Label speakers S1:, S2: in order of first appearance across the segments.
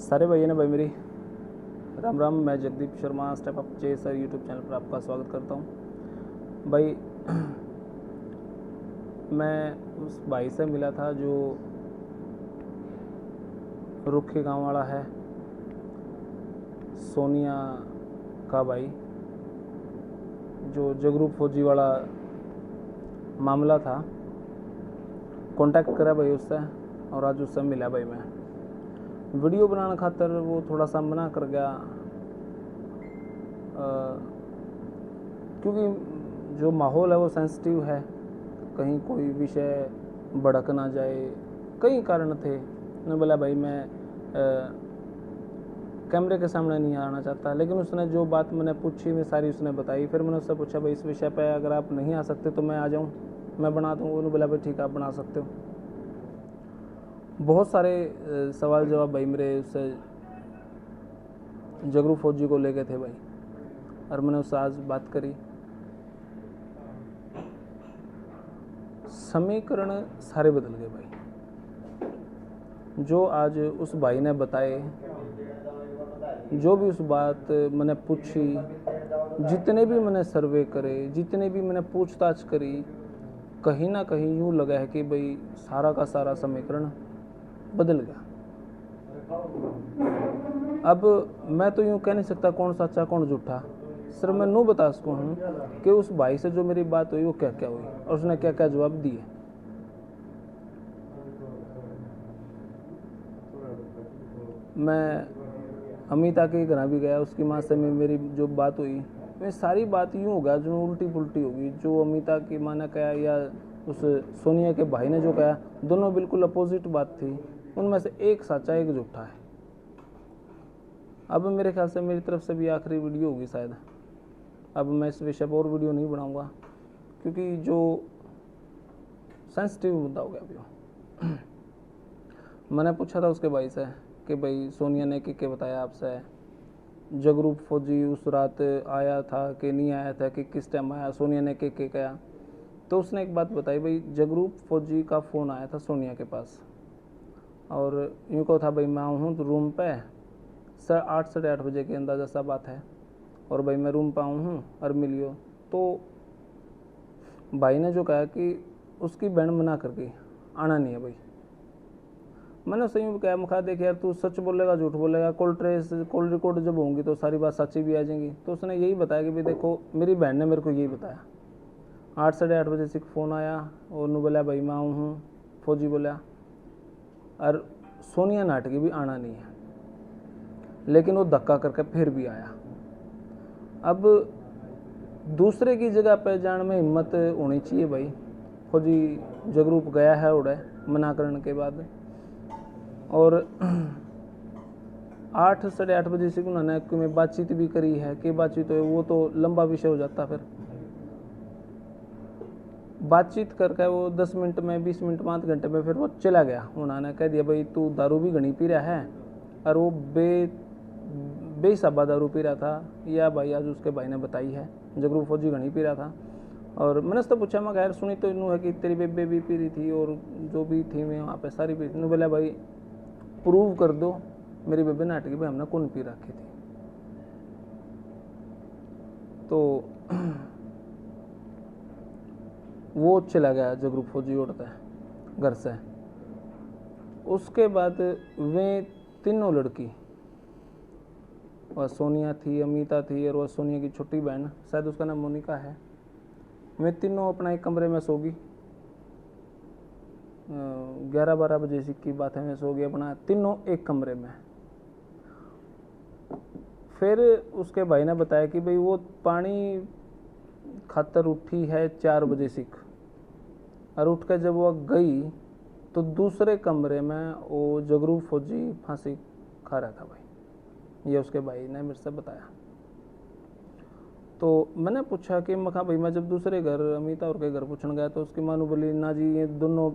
S1: सारे भाइयों ने भाई मेरी राम राम। मैं जगदीप शर्मा स्टेप अप जे सर यूट्यूब चैनल पर आपका स्वागत करता हूँ। भाई मैं उस भाई से मिला था जो रुखे गांव वाला है, सोनिया का भाई, जो जगरूप फौजी वाला मामला था। कांटेक्ट करा भाई उससे और आज उससे मिला भाई। मैं वीडियो बनाने खातर वो थोड़ा सा मना कर गया, क्योंकि जो माहौल है वो सेंसिटिव है, कहीं कोई विषय भड़क ना जाए। कई कारण थे। मैंने बोला भाई मैं कैमरे के सामने नहीं आना चाहता, लेकिन उसने जो बात मैंने पूछी मैं सारी उसने बताई। फिर मैंने उससे पूछा भाई इस विषय पे अगर आप नहीं आ सकते तो मैं आ जाऊँ, मैं बना दूँ। उन्होंने बोला भाई ठीक है आप बना सकते हो। बहुत सारे सवाल जवाब भाई मेरे उससे जगरू फौजी को लेके थे भाई, और मैंने उससे आज बात करी। समीकरण सारे बदल गए भाई। जो आज उस भाई ने बताए, जो भी उस बात मैंने पूछी, जितने भी मैंने सर्वे करे, जितने भी मैंने पूछताछ करी, कहीं ना कहीं यूँ लगा है कि भाई सारा का सारा समीकरण बदल गया। अब मैं तो यूँ कह नहीं सकता कौन सच्चा कौन झूठा, सिर्फ मैं नू बता सकता हूँ कि उस भाई से जो मेरी बात हुई वो क्या क्या हुई और उसने क्या क्या जवाब दिए। मैं अमिता के घर भी गया, उसकी माँ से मेरी जो बात हुई, मैं सारी बात यूँ होगा जो उल्टी पुल्टी होगी। जो अमिता की माँ ने कहा या उस सोनिया के भाई ने जो कहा, दोनों बिल्कुल अपोजिट बात थी। उनमें से एक सच्चा एक झूठा है। अब मेरे ख्याल से मेरी तरफ से भी आखिरी वीडियो होगी शायद। अब मैं इस विषय पर और वीडियो नहीं बनाऊंगा, क्योंकि जो सेंसिटिव मुद्दा हो गया अभी। मैंने पूछा था उसके भाई से कि भाई सोनिया ने क्या बताया आपसे, जगरूप फौजी उस रात आया था कि नहीं आया था, कि किस टाइम आया, सोनिया ने क्या कहा। तो उसने एक बात बताई भाई, जगरूप फौजी का फ़ोन आया था सोनिया के पास और यूँ कहो था भाई मैं हूँ तो रूम पे 8 साढ़े 8 बजे के अंदाज़ा सा बात है, और भाई मैं रूम पे आऊँ हूँ और मिलियो। तो भाई ने जो कहा कि उसकी बहन मना कर गई, आना नहीं है भाई। मैंने उससे यूँ कहा, मुखा देख यार तू सच बोलेगा झूठ बोलेगा, कॉल रिकॉर्ड जब होंगी तो सारी बात सच्ची भी आ जाएंगी। तो उसने यही बताया कि भाई देखो मेरी बहन ने मेरे को यही बताया, 8 साढ़े 8 बजे से फ़ोन आया और उन्होंने बोला भाई मैं आऊँ हूँ, फौजी बोला, और सोनिया नाटकी भी आना नहीं है, लेकिन वो धक्का करके फिर भी आया। अब दूसरे की जगह पे जाने में हिम्मत होनी चाहिए भाई। फौजी जगरूप गया है उड़े मना करने के बाद, और 8 साढ़े 8 बजे से उन्होंने में बातचीत भी करी है कि बातचीत हो, वो तो लंबा विषय हो जाता। फिर बातचीत करके वो 10 मिनट में 20 मिनट में आध घंटे में फिर वो चला गया। उन्होंने कह दिया भाई तू दारू भी घनी पी रहा है, और वो बेहिसाबा दारू पी रहा था, या भाई आज उसके भाई ने बताई है जगरू फौजी घनी पी रहा था। और मैंने उससे पूछा, मैं खैर सुनी तो इनू है कि तेरी बेबे भी पी रही थी और जो भी थी मैं वहाँ पे सारी पी रही। बोला भाई प्रूव कर दो मेरी बेबे नाटकी भाई हमने कौन पी रखी थी। तो वो चला गया जगरूप फौजी उड़ता है घर से। उसके बाद वे तीनों लड़की, वह सोनिया थी, अमिता थी और वह सोनिया की छोटी बहन, शायद उसका नाम मोनिका है, वे तीनों अपना एक कमरे में सो गई। 11-12 बजे की बात है, मैं सो गया अपना, तीनों एक कमरे में। फिर उसके भाई ने बताया कि भाई वो पानी खातर उठी है 4 बजे सीख, और उठ कर जब वो गई तो दूसरे कमरे में वो जगरू फौजी फांसी खा रहा था भाई। ये उसके भाई ने मेरे से बताया। तो मैंने पूछा कि मखा भाई मैं जब दूसरे घर अमिता और के घर पूछने गया तो उसकी मानू बोली ना जी ये दोनों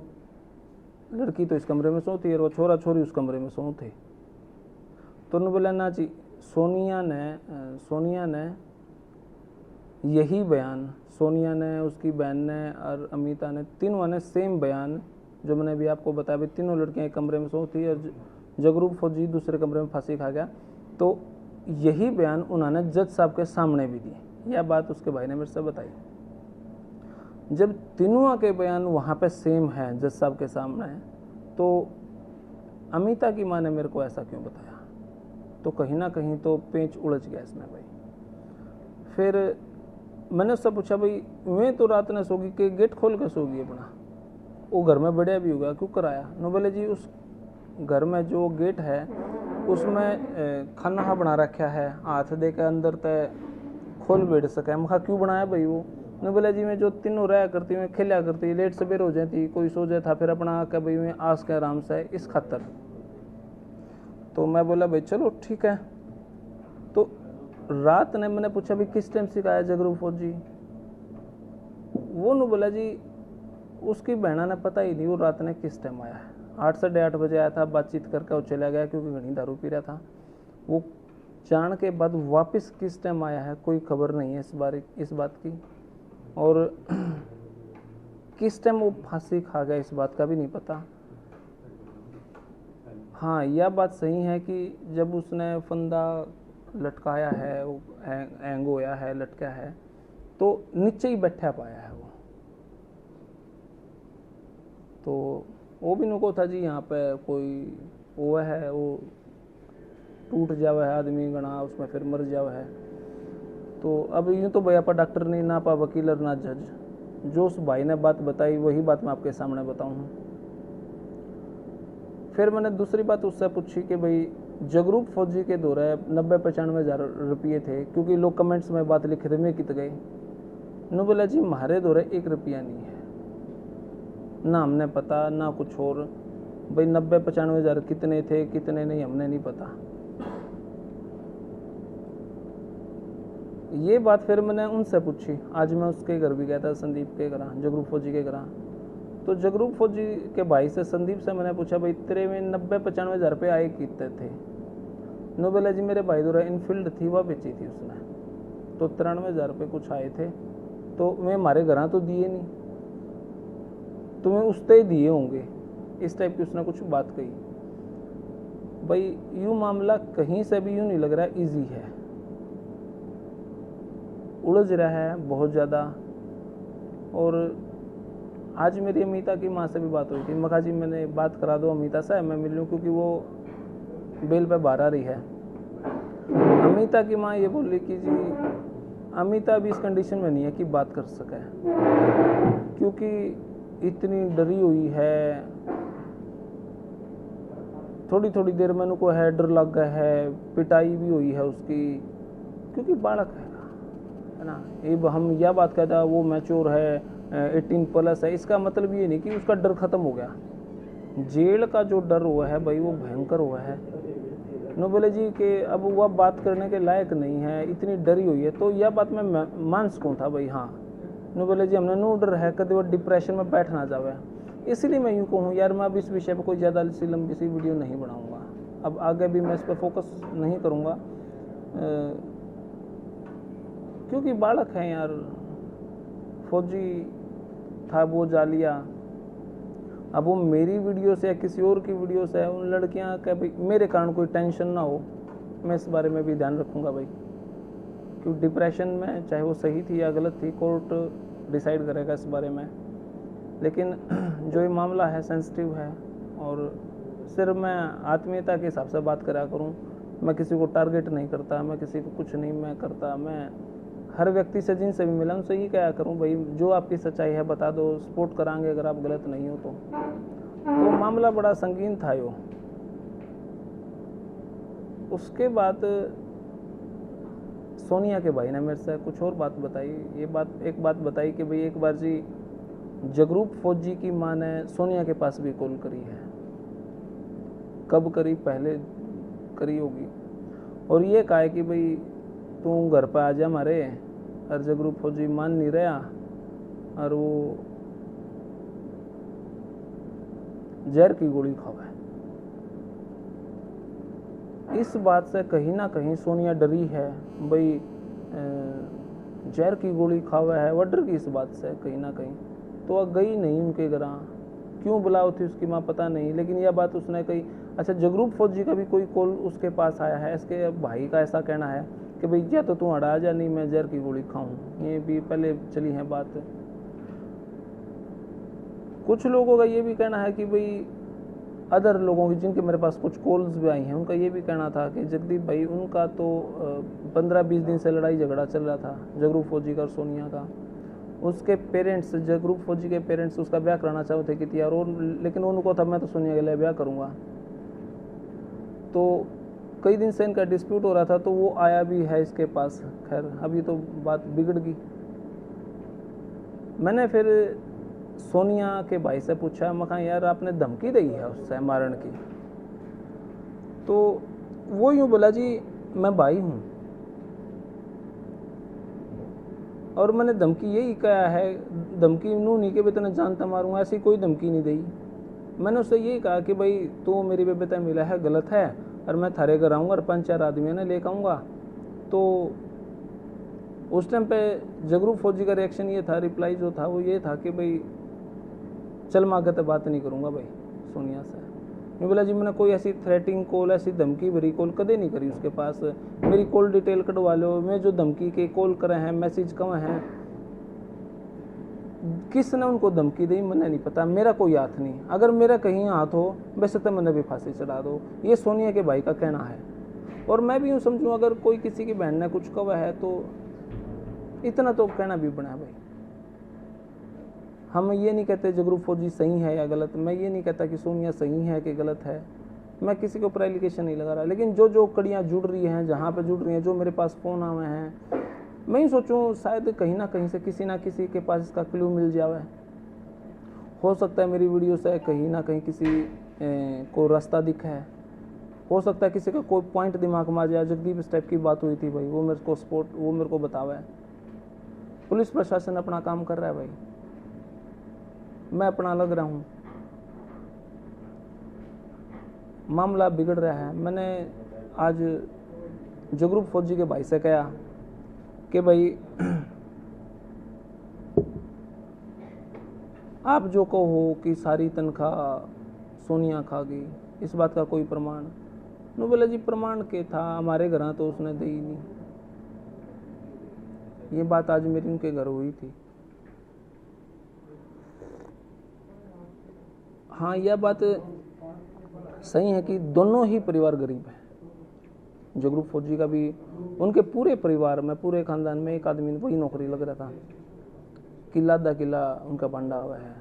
S1: लड़की तो इस कमरे में सो थी और वो छोरा छोरी उस कमरे में सो थे। तो उन्होंने बोला ना जी सोनिया ने यही बयान, सोनिया ने, उसकी बहन ने और अमिता ने, तीनों ने सेम बयान जो मैंने अभी आपको बताया, तीनों लड़कियां एक कमरे में सो थी और जगरूप फौजी दूसरे कमरे में फांसी खा गया। तो यही बयान उन्होंने जज साहब के सामने भी दी। यह बात उसके भाई ने मेरे से बताई। जब तीनों के बयान वहाँ पे सेम है जज साहब के सामने, तो अमिता की माँ ने मेरे को ऐसा क्यों बताया? तो कहीं ना कहीं तो पेंच उलझ गया इसमें भाई। फिर मैंने उससे पूछा, भाई मैं तो रात ने सोगी कि गेट खोल के सोगी अपना, वो घर में बढ़िया भी होगा, क्यों कराया? नो बोले जी उस घर में जो गेट है उसमें खाना बना रखा है, हाथ दे के अंदर तय खोल बैठ सके। मैं क्यों बनाया भाई वो? ने बोला जी मैं जो तीनों रहा करती मैं खेला करती, लेट सवेर हो जाती, कोई सो जाता, फिर अपना आके भाई मैं आस के आराम से इस खातर। तो मैं बोला भाई चलो ठीक है। तो रात ने मैंने पूछा भाई किस टाइम सिखाया जगरूप फौजी? वो ने बोला जी उसकी बहना ने पता ही नहीं वो रात ने किस टाइम आया है। 8 साढ़े 8 बजे आया था, बातचीत करके वो चला गया क्योंकि घनी दारू पी रहा था। वो जान के बाद वापस किस टाइम आया है कोई खबर नहीं है इस बात की, और किस टाइम वो फांसी खा गया इस बात का भी नहीं पता। हाँ यह बात सही है कि जब उसने फंदा लटकाया है, वो हैंग होया है, लटका है, तो नीचे ही बैठा पाया है वो। तो वो भी नुको था जी यहाँ पे कोई वो है, वो टूट जावा है आदमी गणा, उसमें फिर मर जावा है। तो अब यूँ तो भैया पा डॉक्टर नहीं, ना पा वकील और ना जज। जो उस भाई ने बात बताई वही बात मैं आपके सामने बताऊँ। फिर मैंने दूसरी बात उससे पूछी कि भाई जगरूप फौजी के दौरे 90-95 हज़ार रुपये थे, क्योंकि लोग कमेंट्स में बात लिखे थे मैं कित गए। नो बोला जी हमारे दौरे 1 रुपया नहीं है, ना हमने पता ना कुछ और। भाई 90-95 हज़ार कितने थे कितने नहीं हमने नहीं पता। ये बात फिर मैंने उनसे पूछी। आज मैं उसके घर भी गया था, संदीप के घर, जगरूप फौजी के घर। तो जगरूप फौजी के भाई से संदीप से मैंने पूछा भाई तेरे में 90-95 हज़ार रुपये आए कितने थे? नो बोला जी मेरे भाई द्वारा इनफील्ड थी वह बेची थी उसने, तो 93 हज़ार रुपये कुछ आए थे। तो मैं हमारे घर तो दिए नहीं, तुम्हें उससे ही दिए होंगे, इस टाइप की उसने कुछ बात कही। भाई यूँ मामला कहीं से भी यूँ नहीं लग रहा इजी है, उलझ रहा है बहुत ज़्यादा। और आज मेरी अमिता की माँ से भी बात हुई थी। मखा जी मैंने बात करा दो अमिता से, मैं मिल लूँ, क्योंकि वो बेल पे बाहर आ रही है। अमिता की माँ ये बोली कि जी अमिता भी इस कंडीशन में नहीं है कि बात कर सके, क्योंकि इतनी डरी हुई है। थोड़ी थोड़ी देर में उनको है डर लग गया है, पिटाई भी हुई है उसकी, क्योंकि बालक है ना। ये हम यह बात कहता वो मैच्योर है 18+ है, इसका मतलब ये नहीं कि उसका डर खत्म हो गया। जेल का जो डर हुआ है भाई वो भयंकर हुआ है। नो बोले जी कि अब वह बात करने के लायक नहीं है, इतनी डरी हुई है। तो यह बात मैं मान सकूँ था भाई। हाँ नो बोले जी हमने नो डर है कभी वो डिप्रेशन में बैठ ना जावे। इसलिए मैं यूँ कहूँ यार मैं अब इस विषय पर कोई ज़्यादा सी लंबी सी वीडियो नहीं बनाऊँगा। अब आगे भी मैं इस पर फोकस नहीं करूँगा, क्योंकि बालक है यार। फौजी था वो जा लिया, अब वो मेरी वीडियो से या किसी और की वीडियो से उन लड़कियां का भाई मेरे कारण कोई टेंशन ना हो, मैं इस बारे में भी ध्यान रखूंगा भाई। क्योंकि डिप्रेशन में चाहे वो सही थी या गलत थी, कोर्ट डिसाइड करेगा इस बारे में। लेकिन जो ये मामला है सेंसिटिव है, और सिर्फ मैं आत्मीयता के हिसाब से बात करा करूँ। मैं किसी को टारगेट नहीं करता, मैं किसी को कुछ नहीं मैं करता। मैं हर व्यक्ति से जिनसे भी मिला उनसे ये क्या करूं भाई, जो आपकी सच्चाई है बता दो, सपोर्ट करांगे अगर आप गलत नहीं हो तो मामला बड़ा संगीन था यो। उसके बाद सोनिया के भाई ने मेरे से कुछ और बात बताई। एक बात बताई कि भाई एक बार जी जगरूप फौजी की माँ ने सोनिया के पास भी कॉल करी है। कब करी? पहले करी होगी, और ये कहा है कि भाई तू घर पे आ जा हमारे। और जगरूप फौजी मान नहीं रहा, और वो जहर की गोली खावा। इस बात से कहीं ना कहीं सोनिया डरी है भाई, जहर की गोली खावा है, वह डर गई इस बात से कहीं ना कहीं। तो वह गई नहीं उनके घर, क्यों बुलाओ थी उसकी माँ पता नहीं, लेकिन यह बात उसने कही अच्छा, जगरूप फौजी का भी कोई कॉल उसके पास आया है? इसके भाई का ऐसा कहना है कि भाई या तो तू हटा जा, नहीं मैं जहर की गोली खाऊं। ये भी पहले चली है बात। कुछ लोगों का ये भी कहना है कि भाई अदर लोगों की, जिनके मेरे पास कुछ कॉल्स भी आई हैं, उनका ये भी कहना था कि जगदीप भाई उनका तो 15-20 दिन से लड़ाई झगड़ा चल रहा था जगरूप फौजी का और सोनिया का। उसके पेरेंट्स, जगरूप फौजी के पेरेंट्स उसका ब्याह कराना चाहते थे कि यार, और लेकिन उनको था मैं तो सोनिया के लिए ब्याह करूँगा। तो कई दिन से इनका डिस्प्यूट हो रहा था, तो वो आया भी है इसके पास। खैर अभी तो बात बिगड़ गई। मैंने फिर सोनिया के भाई से पूछा, मैं कहा यार आपने धमकी दी है उससे मारण की? तो वो यूँ बोला, जी मैं भाई हूँ और मैंने धमकी यही कहा है, धमकी नू नहीं कि भाई तेने जानता मारूंगा, ऐसी कोई धमकी नहीं दी। मैंने उससे यही कहा कि भाई तू मेरी बेबे मिला है, गलत है, और मैं थारे घर आऊँगा और 5-4 आदमी ने लेकर आऊँगा। तो उस टाइम पे जगरूप फौजी का रिएक्शन ये था, रिप्लाई जो था वो ये था कि भाई चल मैं आगे तो बात नहीं करूँगा भाई सोनिया से। मैं बोला जी मैंने कोई ऐसी थ्रेटिंग कॉल, ऐसी धमकी भरी कॉल कदे नहीं करी उसके पास। मेरी कॉल डिटेल कटवा लो, मैं जो धमकी के कॉल करे हैं, मैसेज कहाँ हैं, किसने उनको धमकी दी मैंने नहीं पता, मेरा कोई हाथ नहीं। अगर मेरा कहीं हाथ हो वैसे तो मैंने भी फांसी चढ़ा दो। ये सोनिया के भाई का कहना है। और मैं भी यूँ समझूँ, अगर कोई किसी की बहन ने कुछ कहा है तो इतना तो कहना भी बना भाई। हम ये नहीं कहते जगरूप फौजी सही है या गलत, मैं ये नहीं कहता कि सोनिया सही है कि गलत है, मैं किसी के ऊपर एलिगेशन नहीं लगा रहा। लेकिन जो जो कड़ियाँ जुड़ रही हैं, जहाँ पे जुड़ रही हैं, जो मेरे पास फ़ोन आए हैं, मैं ही सोचूं शायद कहीं ना कहीं से किसी ना किसी के पास इसका क्लू मिल जावे। हो सकता है मेरी वीडियो से कहीं ना कहीं किसी को रास्ता दिखा है, हो सकता है किसी का कोई पॉइंट दिमाग में आ जाए। जगदीप इस टाइप की बात हुई थी भाई, वो मेरे को बतावा है। पुलिस प्रशासन अपना काम कर रहा है भाई, मैं अपना लग रहा हूँ। मामला बिगड़ रहा है। मैंने आज जगरूप फौजी के भाई से कहा कि भाई आप जो कहो कि सारी तनख्वाह सोनिया खा गई, इस बात का कोई प्रमाण? नो बोला जी प्रमाण के था, हमारे घर तो उसने दी ही नहीं। ये बात आज मेरी उनके घर हुई थी। हाँ, यह बात सही है कि दोनों ही परिवार गरीब है। जगरूप फौजी का भी, उनके पूरे परिवार में, पूरे खानदान में एक आदमी वही नौकरी लग रहा था, किला दा किला उनका बंडा हुआ है।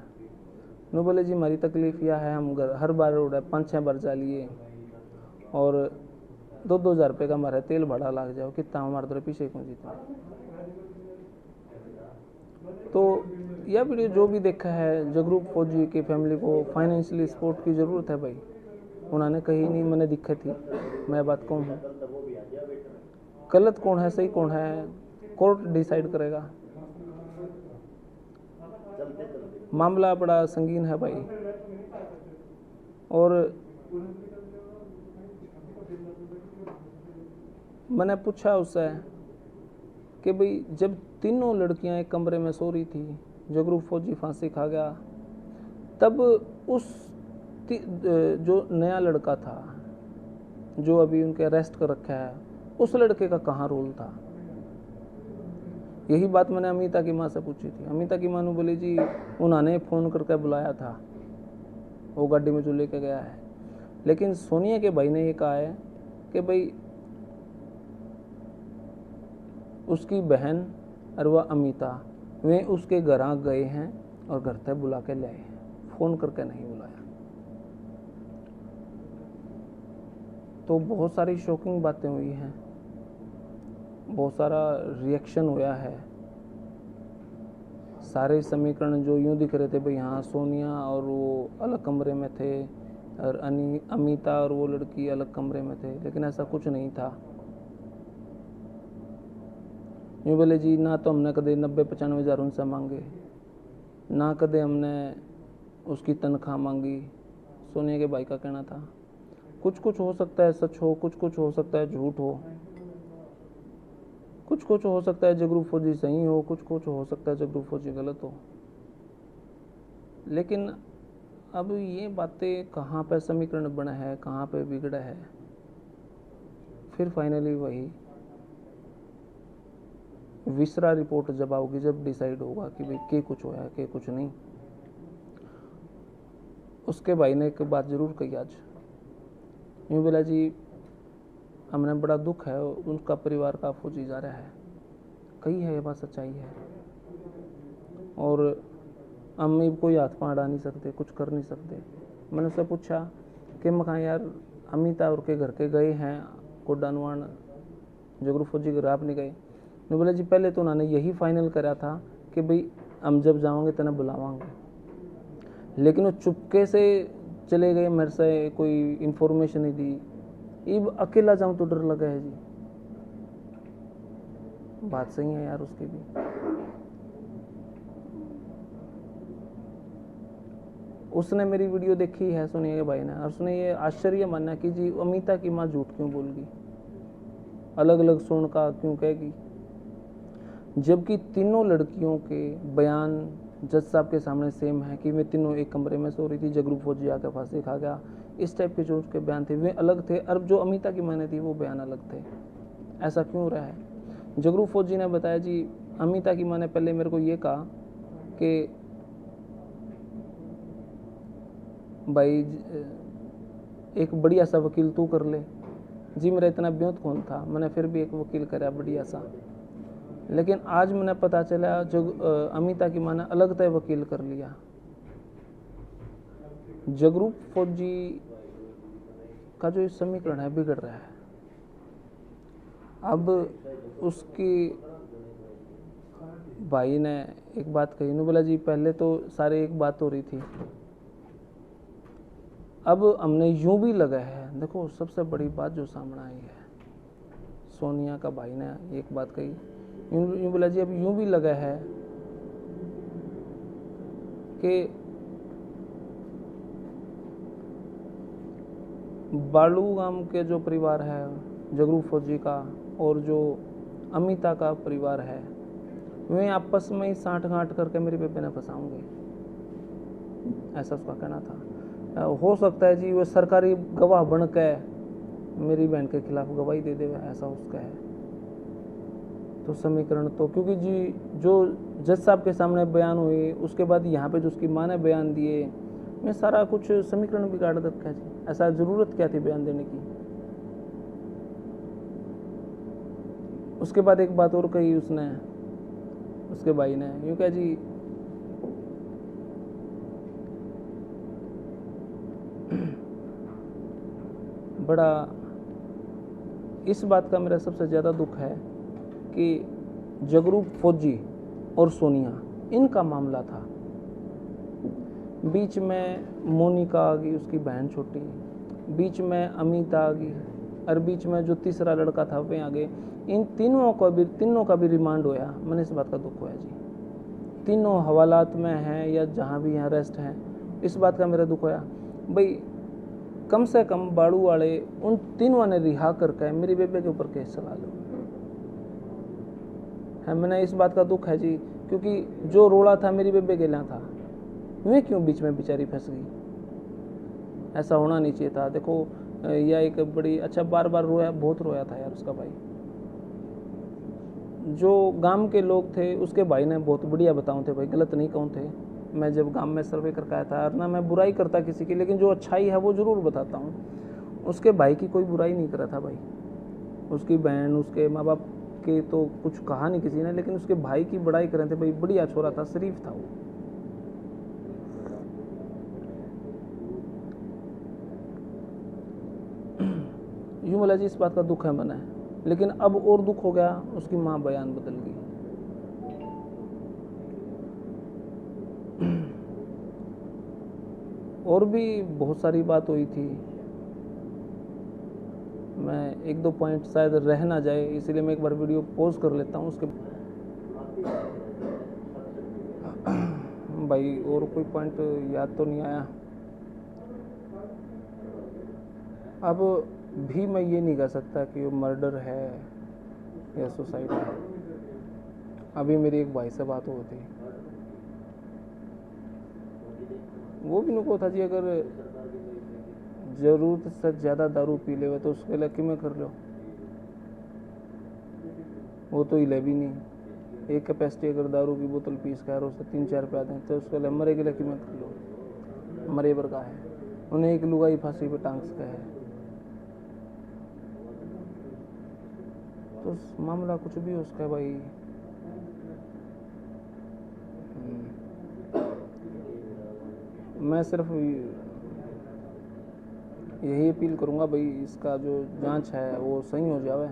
S1: नो बोले जी हमारी तकलीफ यह है, हम घर हर बार उड़ा 5-6 बार जा लिए और 2-2 हज़ार रुपये का हमारा तेल भाड़ा लग जाओ, कितना हमारे तरह पीछे क्यों जीता। तो यह वीडियो जो भी देखा है, जगरूप फौजी की फैमिली को फाइनेंशियली सपोर्ट की ज़रूरत है भाई। उन्होंने कही नहीं मैंने दिक्कत थी, मैं बात कहूँ, गलत कौन है सही कौन है कोर्ट डिसाइड करेगा। मामला बड़ा संगीन है भाई। और मैंने पूछा उससे कि भाई जब तीनों लड़कियां एक कमरे में सो रही थी, जगरूप फौजी फांसी खा गया, तब उस जो नया लड़का था जो अभी उनके अरेस्ट कर रखा है, उस लड़के का कहाँ रोल था? यही बात मैंने अमिता की माँ से पूछी थी। अमिता की माँ ने बोली जी उन्होंने फ़ोन करके बुलाया था, वो गाड़ी में जो लेके गया है। लेकिन सोनिया के भाई ने ये कहा है कि भाई उसकी बहन और वह अमिता वे उसके घर आ गए हैं और घर तक बुला के ले आए हैं, फ़ोन करके नहीं बुलाया। तो बहुत सारी शॉकिंग बातें हुई हैं, बहुत सारा रिएक्शन हुआ है। सारे समीकरण जो यूं दिख रहे थे भाई हाँ सोनिया और वो अलग कमरे में थे और अमिता और वो लड़की अलग कमरे में थे, लेकिन ऐसा कुछ नहीं था। यूँ बोले जी ना तो हमने कदे 90-95 हज़ार उनसे मांगे, ना कदे हमने उसकी तनख्वाह मांगी। सोनिया के भाई का कहना था कुछ कुछ हो सकता है सच हो, कुछ कुछ हो सकता है झूठ हो, कुछ कुछ हो सकता है जगरूप फौजी सही हो, कुछ कुछ हो सकता है जगरूप फौजी गलत हो। लेकिन अब ये बातें कहाँ पे समीकरण बना है, कहाँ पे बिगड़ा है, फिर फाइनली वही विसरा रिपोर्ट जब आओगी, जब डिसाइड होगा कि भाई के कुछ होया के कुछ नहीं। उसके भाई ने एक बात जरूर कही आज, यूँ बोला जी हमने बड़ा दुख है, उनका परिवार का फौजी जा रहा है। कही है ये बात, सच्चाई है। और अम्मी कोई हाथ पाँव अड़ा नहीं सकते, कुछ कर नहीं सकते। मैंने उससे पूछा कि मैं कहा यार अमिता और के घर के गए हैं कोडानवान जगरू फौजी के घर, आप नहीं गए? ने बोला जी पहले तो उन्होंने यही फाइनल करा था कि भाई हम जब जाओगे तेने बुलावांगे, लेकिन वो चुपके से चले गए, मेरे से कोई इन्फॉर्मेशन नहीं दी। अब अकेला जाऊं तो डर लगा है जी। बात सही है यार उसकी भी। उसने मेरी वीडियो देखी है सोनिया के भाई ने, और उसने ये आश्चर्य माना कि जी अमिता की माँ झूठ क्यों बोल गई, अलग अलग सुन का क्यों कहेगी, जबकि तीनों लड़कियों के बयान जज साहब के सामने सेम है कि वे तीनों एक कमरे में सो रही थी, जगरू फौजी आकर फांसी खा गया। इस टाइप के जो उसके बयान थे वे अलग थे, और जो अमिता की माने थी वो बयान अलग थे। ऐसा क्यों रहा है? जगरू फौजी ने बताया जी अमिता की माँ ने पहले मेरे को ये कहा कि भाई एक बढ़िया सा वकील तू कर ले। जी मेरा इतना ब्योत कौन था, मैंने फिर भी एक वकील करा बढ़िया सा। लेकिन आज मैंने पता चला जो अमिता की माँ ने अलग तय वकील कर लिया। जगरू फौजी का जो समीकरण है बिगड़ रहा है। अब उसकी भाई ने एक बात कही, ने बोला जी पहले तो सारे एक बात हो रही थी, अब हमने यूं भी लगा है। देखो सबसे बड़ी बात जो सामने आई है, सोनिया का भाई ने एक बात कही, यूं बोला जी अब यूं भी लगा है कि बालू गांव के जो परिवार है जगरू फौजी का और जो अमिता का परिवार है, वे आपस में ही साठ गांठ करके मेरी बेबे ने फंसाऊंगे, ऐसा उसका कहना था। हो सकता है जी वो सरकारी गवाह बन के मेरी बहन के खिलाफ गवाही दे दे, ऐसा उसका है। तो समीकरण तो क्योंकि जी जो जज साहब के सामने बयान हुई, उसके बाद यहाँ पे जो उसकी माँ ने बयान दिए, मैं सारा कुछ समीकरण बिगाड़ रखा है जी। ऐसा जरूरत क्या थी बयान देने की? उसके बाद एक बात और कही उसने, उसके भाई ने, यूं क्या जी बड़ा इस बात का मेरा सबसे ज़्यादा दुख है कि जगरू फौजी और सोनिया इनका मामला था, बीच में मोनिका आ गई उसकी बहन छोटी, बीच में अमिता आ गई, और बीच में जो तीसरा लड़का था वह आ गए। इन तीनों का भी रिमांड होया। मैंने इस बात का दुख होया जी। तीनों हवालात में हैं या जहाँ भी हैं रेस्ट हैं, इस बात का मेरा दुख होया। भाई कम से कम बाड़ू वाले उन तीनों ने रिहा करके मेरी बेबे के ऊपर केस चला लो है। मैंने इस बात का दुख है जी, क्योंकि जो रोड़ा था मेरी बेबे के लिए था, वे क्यों बीच में बेचारी फंस गई? ऐसा होना नहीं चाहिए था। देखो यह एक बड़ी अच्छा बार बार रोया, बहुत रोया था यार उसका भाई। जो गांव के लोग थे उसके भाई ने बहुत बढ़िया बताऊँ थे भाई, गलत नहीं कहूँ थे। मैं जब गांव में सर्वे करके आया था, ना मैं बुराई करता किसी की, लेकिन जो अच्छाई है वो ज़रूर बताता हूँ। उसके भाई की कोई बुराई नहीं करा था भाई, उसकी बहन उसके माँ बाप के तो कुछ कहा नहीं किसी ने, लेकिन उसके भाई की बड़ाई कर रहे थे भाई, बढ़िया छोरा था, शरीफ था वो। यूँ बोला जी इस बात का दुख है मना है, लेकिन अब और दुख हो गया, उसकी माँ बयान बदल गई। और भी बहुत सारी बात हुई थी, मैं एक दो पॉइंट शायद रह ना जाए, इसीलिए मैं एक बार वीडियो पॉज कर लेता हूँ। उसके भाई और कोई पॉइंट याद तो नहीं आया। अब भी मैं ये नहीं कह सकता कि वो मर्डर है या सुसाइड है। अभी मेरी एक भाई से बात हुई थी, वो भी नुको था जी, अगर जरूरत से ज़्यादा दारू पी ले तो उसके लिए क्यों कर लो, वो तो ही ले भी नहीं। एक कैपेसिटी अगर दारू की बोतल पीस कर उससे 3-4 रुपया दें तो उसके लिए मरे के लिए क्यों कर लो, मरे पर का है। उन्हें एक लुगाई फांसी पे टांग सका है, तो मामला कुछ भी हो उसका भाई। मैं सिर्फ यही अपील करूंगा भाई, इसका जो जांच है वो सही हो जावे,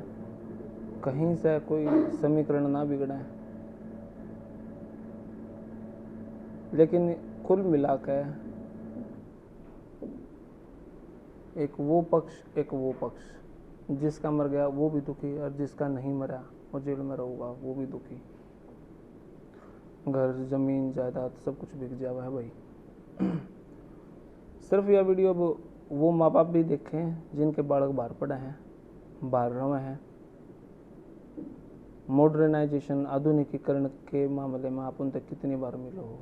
S1: कहीं से कोई समीकरण ना बिगड़े। लेकिन कुल मिलाकर एक वो पक्ष एक वो पक्ष, जिसका मर गया वो भी दुखी और जिसका नहीं मरा वो जेल में रहूगा वो भी दुखी। घर जमीन जायदाद सब कुछ बिक जावा है भाई। सिर्फ यह वीडियो अब वो माँ बाप भी देखें जिनके बालक बाहर पड़े हैं, बाहर रहे हैं। मॉडर्नाइजेशन आधुनिकीकरण के मामले में आप उन तक कितनी बार मिलो हो।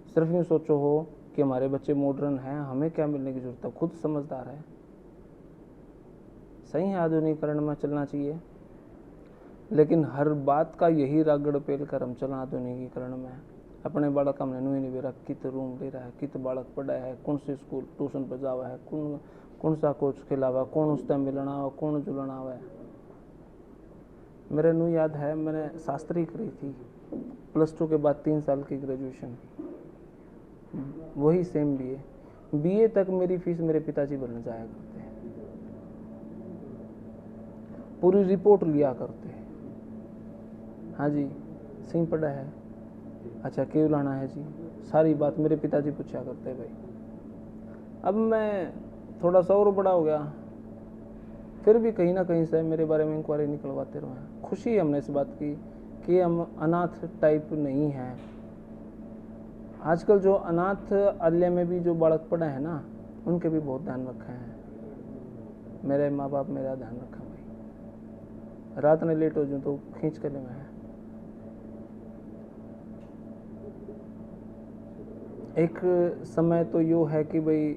S1: सिर्फ यूँ सोचो हो कि हमारे बच्चे मॉडर्न हैं, हमें क्या मिलने की जरूरत है, खुद समझदार है। सही है आधुनिकीकरण में चलना चाहिए, लेकिन हर बात का यही रागड़ पेल कर हम चलना आधुनिकीकरण में। अपने बालक हमने नहीं नहीं बेरा कित रूम ले रहा है, कित बालक पढ़ा है, कौन से स्कूल ट्यूशन पर जावा है, कौन सा कोच खिलावा, कौन उस टाइम मिलना हो, कौन जुलना हुआ है। मेरे नू याद है मैंने शास्त्री करी थी, +2 के बाद 3 साल की ग्रेजुएशन, वही सेम बीए तक मेरी फीस मेरे पिताजी भरने जाया करते हैं, पूरी रिपोर्ट लिया करते हैं। हाँ जी सिंह पढ़ा है, अच्छा क्यों लाना है जी, सारी बात मेरे पिताजी पूछा करते हैं भाई। अब मैं थोड़ा सा और बड़ा हो गया, फिर भी कहीं ना कहीं से मेरे बारे में इंक्वायरी निकलवाते रहे। खुशी हमने इस बात की कि हम अनाथ टाइप नहीं हैं। आजकल जो अनाथ आलय में भी जो बालक पड़े हैं ना, उनके भी बहुत ध्यान रखे हैं। मेरे माँ बाप मेरा ध्यान रखा भाई, रात में लेट हो जाऊँ तो खींच कर ले मैं। एक समय तो यो है कि भाई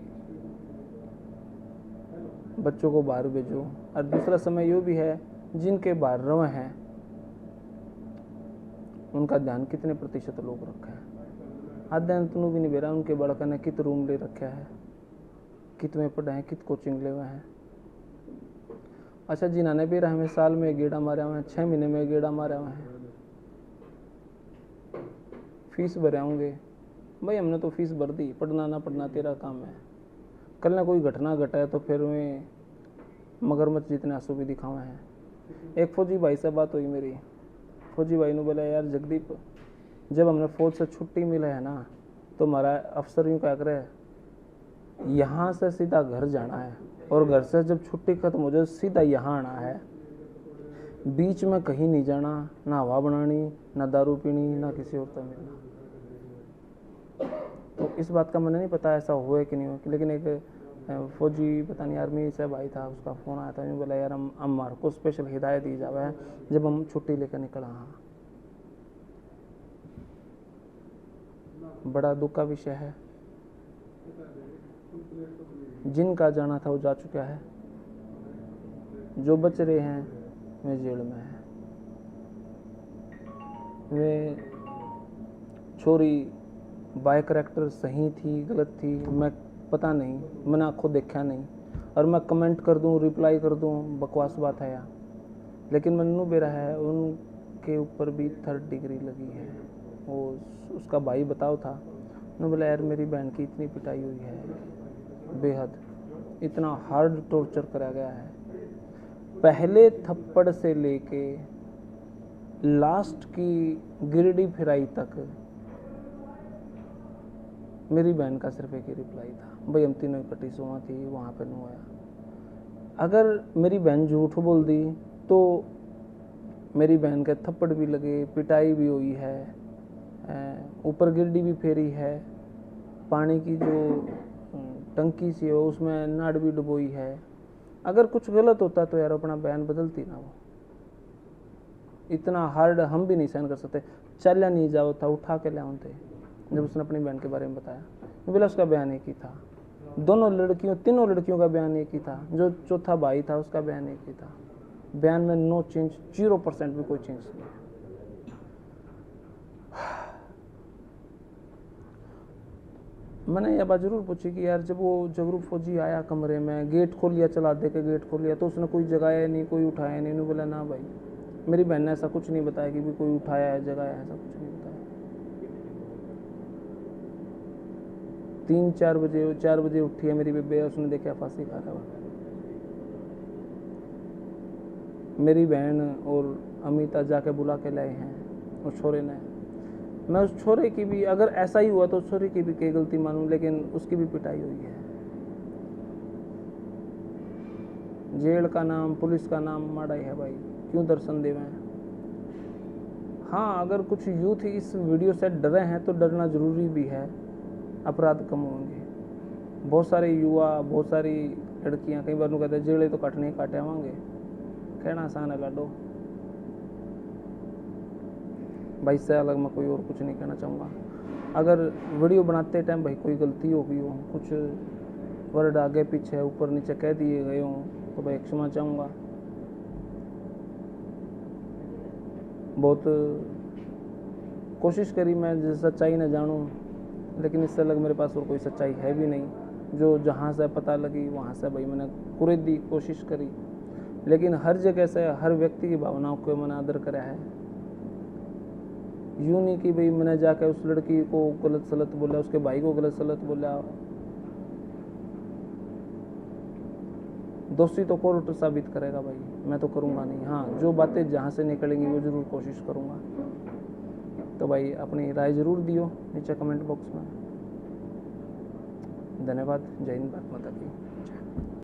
S1: बच्चों को बाहर भेजो, और दूसरा समय यो भी है जिनके बाहर रवे हैं उनका ध्यान कितने प्रतिशत लोग रखा है। अध्ययन तो भी नहीं बेरा, उनके बड़का ने कित रूम ले रखा है, कित में पढ़े हैं, कित कोचिंग ले हुए हैं। अच्छा जिन्होंने भी हमें साल में गेड़ा मारे हुए हैं, 6 महीने में गेड़ा मारे हुए हैं, फीस भरे होंगे भाई, हमने तो फीस भर दी, पढ़ना ना पढ़ना तेरा काम है। कल ना कोई घटना घटा है तो फिर मैं मगरमच्छ जितने आंसू भी दिखावे हैं। एक फौजी भाई से बात हुई मेरी, फौजी भाई ने बोला यार जगदीप, जब हमने फौज से छुट्टी मिला है ना तो हमारा अफसर यूँ क्या करे, यहाँ से सीधा घर जाना है और घर से जब छुट्टी खत्म हो जाए सीधा यहाँ आना है, बीच में कहीं नहीं जाना, ना हवा बनानी, ना दारू पीनी, ना किसी और से मिलना। तो इस बात का मैंने नहीं पता ऐसा हुआ है कि नहीं हुआ, लेकिन एक फौजी पता नहीं आर्मी से भाई था, उसका फ़ोन आया था, यूँ बोला यार हम हमारे को स्पेशल हिदायत दी जावे है जब हम छुट्टी लेकर निकला। हाँ बड़ा दुख का विषय है, जिनका जाना था वो जा चुका है, जो बच रहे हैं वे जेल में है। वे छोरी बाय करैक्टर सही थी गलत थी मैं पता नहीं, मैंने आंखों देखा नहीं, और मैं कमेंट कर दूं रिप्लाई कर दूं बकवास बात है यार। लेकिन मैंने बेरा है उनके ऊपर भी 3rd डिग्री लगी है। वो उसका भाई बताओ था, उन्होंने बोला यार मेरी बहन की इतनी पिटाई हुई है, बेहद इतना हार्ड टॉर्चर करा गया है, पहले थप्पड़ से लेके लास्ट की गिरडी फिराई तक मेरी बहन का सिर्फ एक ही रिप्लाई था, भाई हम तीनों इकट्ठी सोवा थी वहाँ पे नहीं आया। अगर मेरी बहन झूठ बोल दी तो मेरी बहन के थप्पड़ भी लगे, पिटाई भी हुई है, ऊपर गिरडी भी फेरी है, पानी की जो टंकी सी हो उसमें नाड़ भी डुबोई है। अगर कुछ गलत होता तो यार अपना बयान बदलती ना, वो इतना हार्ड हम भी नहीं सहन कर सकते। चल नहीं जाओ था उठा के ले आते, जब उसने अपनी बहन के बारे में बताया। मैं बोला उसका बयान एक ही था, तीनों लड़कियों का बयान एक ही था, जो चौथा भाई था उसका बयान एक ही था। बयान में नो चेंज, 0% भी कोई चेंज नहीं है। मैंने यह बात जरूर पूछी कि यार जब वो जगरूप फौजी आया कमरे में, गेट खोल लिया, चला दे के गेट खोल लिया, तो उसने कोई जगाया नहीं, कोई उठाया नहीं। उन्होंने बोला ना भाई, मेरी बहन ने ऐसा कुछ नहीं बताया कि भी कोई उठाया है, जगाया है, ऐसा कुछ नहीं बताया। 4 बजे उठी है मेरी बेबे, उसने देखा फांसी खा रहा है। मेरी बहन और अमिता जाके बुला के लाए हैं उस छोरे ने। मैं उस छोरे की भी, अगर ऐसा ही हुआ तो उस छोरे की भी क्या गलती मानूं, लेकिन उसकी भी पिटाई हुई है। जेल का नाम, पुलिस का नाम माड़ा ही है भाई, क्यों दर्शन देवे। हाँ, अगर कुछ यूथ इस वीडियो से डरे हैं तो डरना जरूरी भी है, अपराध कम होंगे। बहुत सारे युवा, बहुत सारी लड़कियां कई बार कहते हैं जेड़े तो काटने काटे आवांगे, कहना आसान है लाडो भाई। से अलग मैं कोई और कुछ नहीं कहना चाहूँगा। अगर वीडियो बनाते टाइम भाई कोई गलती हो गई हो, कुछ वर्ड आगे पीछे ऊपर नीचे कह दिए गए हों, तो भाई क्षमा चाहूँगा। बहुत कोशिश करी मैं सच्चाई न जानूँ, लेकिन इससे अलग मेरे पास और कोई सच्चाई है भी नहीं। जो जहाँ से पता लगी वहाँ से भाई मैंने पूरी दी कोशिश करी, लेकिन हर जगह से हर व्यक्ति की भावनाओं को मैंने आदर करा है। यूँ नहीं कि भाई मैंने जाकर उस लड़की को गलत सलत बोला, उसके भाई को गलत सलत बोला। दोस्ती तो कोर्ट साबित करेगा भाई, मैं तो करूँगा नहीं। हाँ, जो बातें जहाँ से निकलेंगी वो ज़रूर कोशिश करूँगा। तो भाई अपनी राय ज़रूर दियो नीचे कमेंट बॉक्स में। धन्यवाद। जय हिंद, भारत माता की।